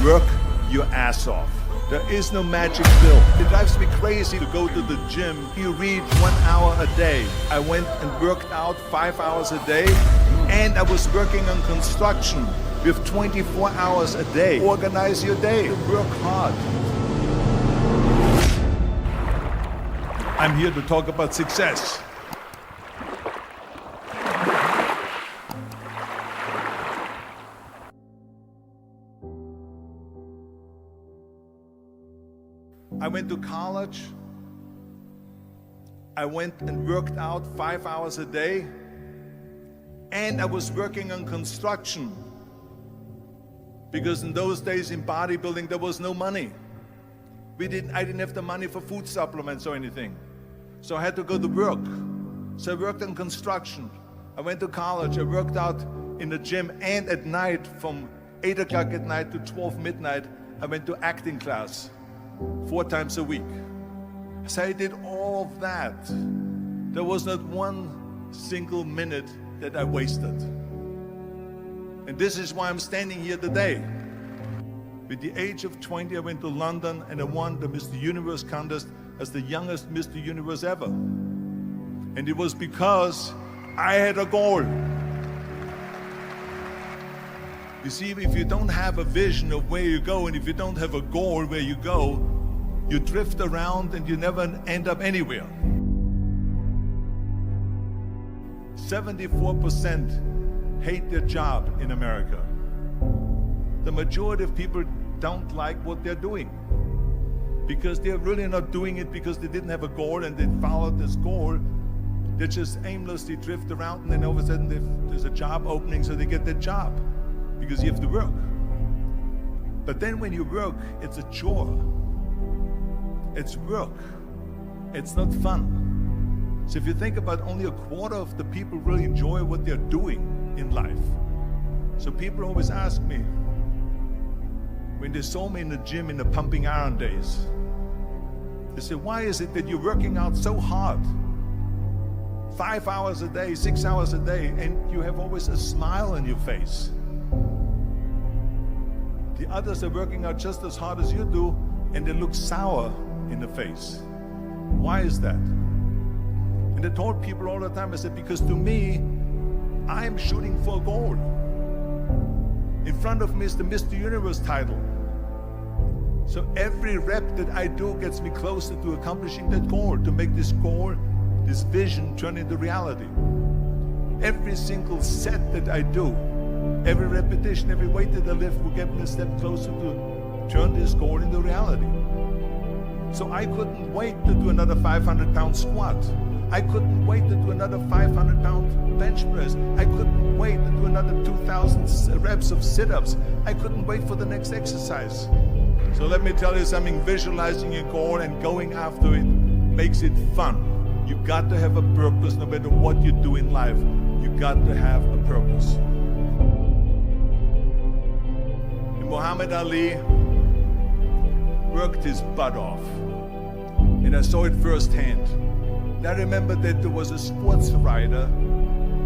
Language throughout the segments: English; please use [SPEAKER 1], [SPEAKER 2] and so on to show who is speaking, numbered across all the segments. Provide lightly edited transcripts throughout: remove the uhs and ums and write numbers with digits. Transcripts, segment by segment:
[SPEAKER 1] Work your ass off. There is no magic pill. It drives me crazy to go to the gym. You read 1 hour a day. I went and worked out 5 hours a day, and I was working on construction with 24 hours a day. Organize your day. Work hard. I'm here to talk about success. I went to college. I went and worked out 5 hours a day, and I was working on construction, because in those days in bodybuilding there was no money. I didn't have the money for food supplements or anything, so I had to go to work. So I worked on construction. I went to college. I worked out in the gym, and at night from 8 o'clock at night to 12 midnight I went to acting class 4 times a week. So I did all of that. There was not one single minute that I wasted. And this is why I'm standing here today. With the age of 20, I went to London and I won the Mr. Universe contest as the youngest Mr. Universe ever. And it was because I had a goal. You see, if you don't have a vision of where you go, and if you don't have a goal where you go, you drift around and you never end up anywhere. 74% hate their job in America. The majority of people don't like what they're doing, because they're really not doing it because they didn't have a goal and they followed this goal. They just aimlessly drift around, and then all of a sudden there's a job opening, so they get that job because you have to work. But then when you work, it's a chore. It's work. It's not fun. So if you think about, only a quarter of the people really enjoy what they're doing in life. So people always ask me, when they saw me in the gym in the pumping iron days, they say, why is it that you're working out so hard? 5 hours a day, 6 hours a day, and you have always a smile on your face. The others are working out just as hard as you do, and they look sour in the face. Why is that? And I told people all the time, I said, because to me, I'm shooting for a goal. In front of me is the Mr. Universe title. So every rep that I do gets me closer to accomplishing that goal, to make this goal, this vision, turn into reality. Every single set that I do, every repetition, every weight that I lift will get me a step closer to turn this goal into reality. So I couldn't wait to do another 500-pound squat. I couldn't wait to do another 500-pound bench press. I couldn't wait to do another 2,000 reps of sit-ups. I couldn't wait for the next exercise. So let me tell you something, visualizing your goal and going after it makes it fun. You got to have a purpose no matter what you do in life. You got to have a purpose. Muhammad Ali worked his butt off, and I saw it firsthand. And I remember that there was a sports writer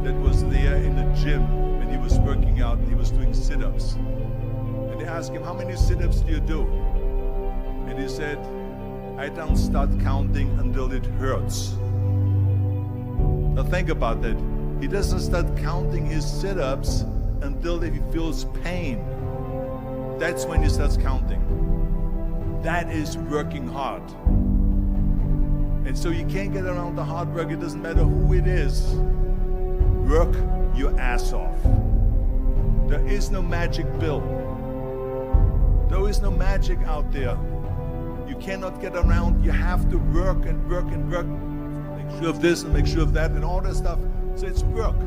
[SPEAKER 1] that was there in the gym when he was working out and he was doing sit-ups. And they asked him, how many sit-ups do you do? And he said, I don't start counting until it hurts. Now think about that. He doesn't start counting his sit-ups until he feels pain. That's when he starts counting. That is working hard. And so you can't get around the hard work. It doesn't matter who it is. Work your ass off. There is no magic pill. There is no magic out there. You cannot get around. You have to work and work and work. Make sure of this and make sure of that and all that stuff. So it's work.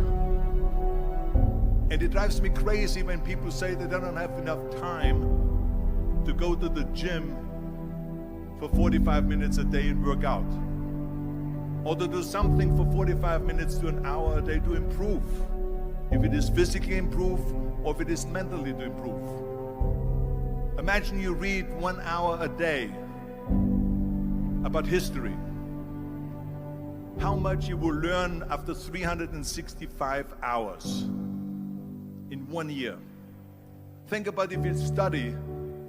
[SPEAKER 1] And it drives me crazy when people say that they don't have enough time to go to the gym for 45 minutes a day and work out. Or to do something for 45 minutes to an hour a day to improve. If it is physically improve or if it is mentally to improve. Imagine you read 1 hour a day about history. How much you will learn after 365 hours in 1 year. Think about if you study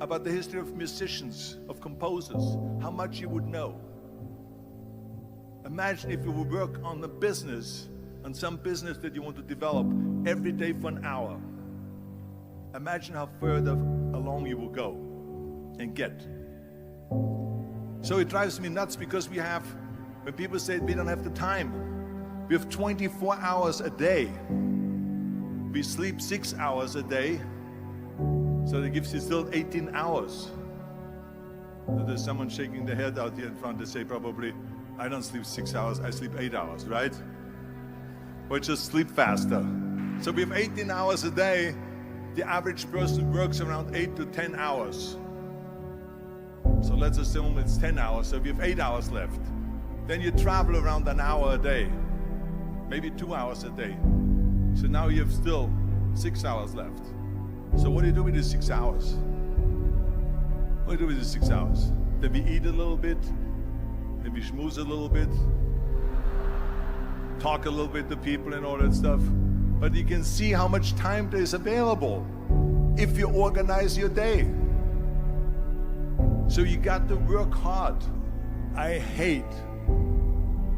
[SPEAKER 1] about the history of musicians, of composers, how much you would know. Imagine if you would work on the business, on some business that you want to develop every day for an hour. Imagine how further along you will go and get. So it drives me nuts because when people say we don't have the time, we have 24 hours a day. We sleep 6 hours a day, so that gives you still 18 hours. So there's someone shaking their head out here in front to say probably, I don't sleep 6 hours, I sleep 8 hours, right? Or just sleep faster. So we have 18 hours a day. The average person works around 8 to 10 hours. So let's assume it's 10 hours, so we have 8 hours left. Then you travel around an hour a day, maybe 2 hours a day. So now you have still 6 hours left. So what do you do with the 6 hours? What do you do with the 6 hours? Then we eat a little bit, then we schmooze a little bit, talk a little bit to people and all that stuff. But you can see how much time there is available if you organize your day. So you got to work hard. I hate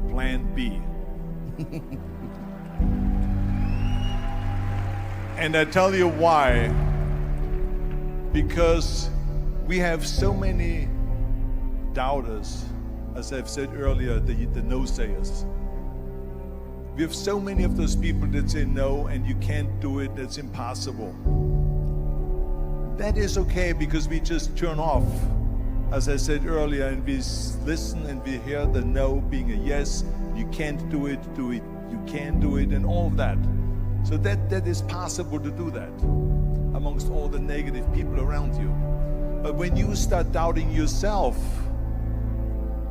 [SPEAKER 1] plan B. And I tell you why. Because we have so many doubters, as I've said earlier, the no-sayers. We have so many of those people that say no and you can't do it, that's impossible. That is okay because we just turn off, as I said earlier, and we listen and we hear the no being a yes. You can't do it, you can do it, and all of that. So that is possible to do that amongst all the negative people around you. But when you start doubting yourself,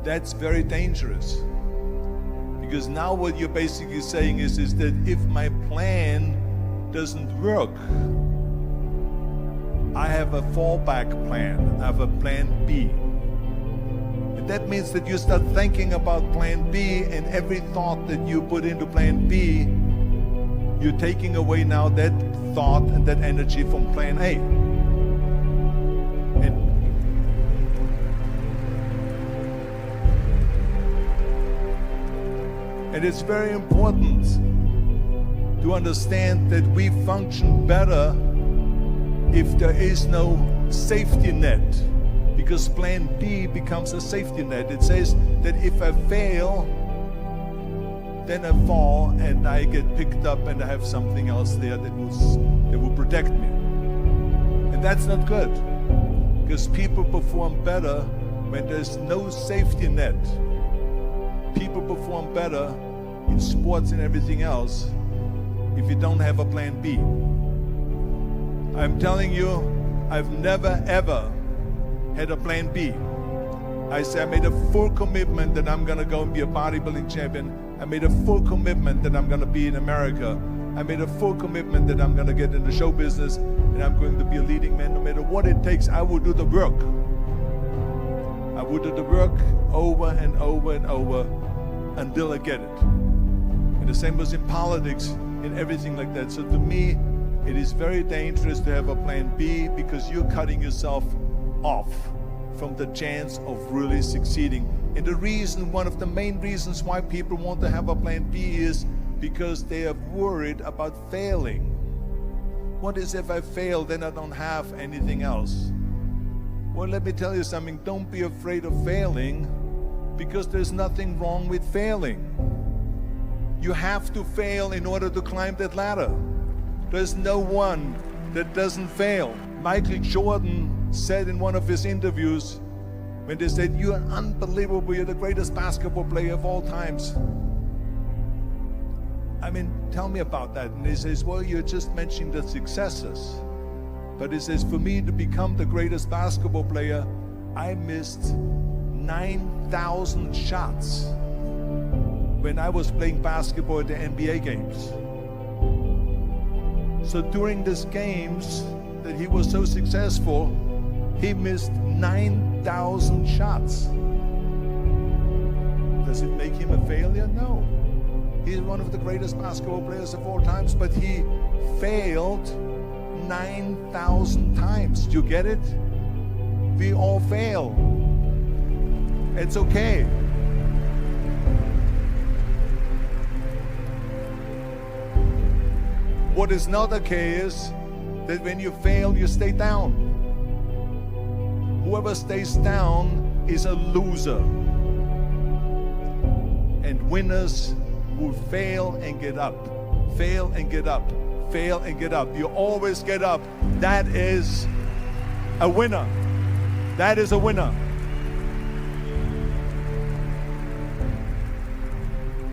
[SPEAKER 1] that's very dangerous. Because now what you're basically saying is that if my plan doesn't work, I have a fallback plan, I have a plan B. And that means that you start thinking about plan B, and every thought that you put into plan B, you're taking away now that thought and that energy from plan A. And it's very important to understand that we function better if there is no safety net, because plan B becomes a safety net. It says that if I fail, then I fall and I get picked up and I have something else there that will protect me. And that's not good, because people perform better when there's no safety net. People perform better in sports and everything else if you don't have a plan B. I'm telling you, I've never ever had a plan B. I made a full commitment that I'm gonna go and be a bodybuilding champion. I made a full commitment that I'm gonna be in America. I made a full commitment that I'm gonna get in the show business and I'm going to be a leading man. No matter what it takes, I will do the work. I will do the work over and over and over until I get it. And the same was in politics and everything like that. So to me, it is very dangerous to have a plan B, because you're cutting yourself off from the chance of really succeeding. And the reason, one of the main reasons why people want to have a plan B is because they are worried about failing. What is if I fail, then I don't have anything else? Well, let me tell you something, don't be afraid of failing, because there's nothing wrong with failing. You have to fail in order to climb that ladder. There's no one that doesn't fail. Michael Jordan said in one of his interviews, when they said, "You're unbelievable, you're the greatest basketball player of all times." I mean, tell me about that. And he says, well, you're just mentioning the successes. But he says, for me to become the greatest basketball player, I missed 9,000 shots when I was playing basketball at the NBA games. So during these games that he was so successful, he missed 9,000 shots. Does it make him a failure? No. He's one of the greatest basketball players of all times, but he failed 9,000 times. Do you get it? We all fail. It's okay. What is not okay is that when you fail, you stay down. Whoever stays down is a loser. And winners will fail and get up. Fail and get up. Fail and get up. You always get up. That is a winner. That is a winner.